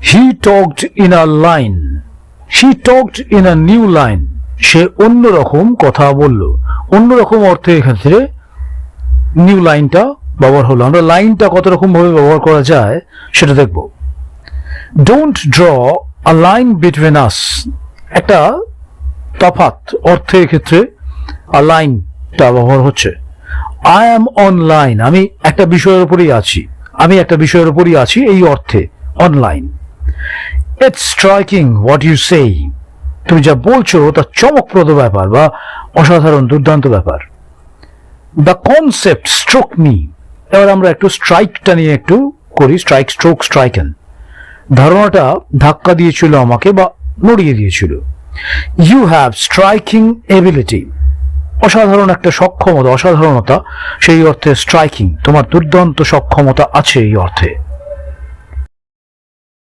He talked in a line, she talked in a new line, সে অন্যরকম কথা বলল। অন্যরকম অর্থে এক্ষেত্রে নিউ লাইনটা ব্যবহার হলো। আমরা লাইনটা কত রকম ভাবে ব্যবহার করা যায় সেটা দেখব। Don't draw a line between us, একটা তফাৎ অর্থে ক্ষেত্রে আ লাইনটা ব্যবহার হচ্ছে। আই অ্যাম অনলাইন, আমি একটা বিষয়ের উপরই আছি, আমি একটা বিষয়ের উপরই আছি, এই অর্থে online. It's striking what you say, তুমি যা বলছো তা চমকপ্রদ ব্যাপার বা অসাধারণ দুর্দান্ত ব্যাপার। দ্য কনসেপ্ট স্ট্রোক মি, এবার আমরা একটু স্ট্রাইকটা নিয়ে একটু করি। Strike, stroke, stricken. ধারণাটা ধাক্কা দিয়েছিল আমাকে বা নড়িয়ে দিয়েছিল। ইউ হ্যাভ স্ট্রাইকিং এবিলিটি, অসাধারণ একটা সক্ষমতা, অসাধারণতা, সেই অর্থে স্ট্রাইকিং, তোমার দুর্দান্ত সক্ষমতা আছে এই অর্থে।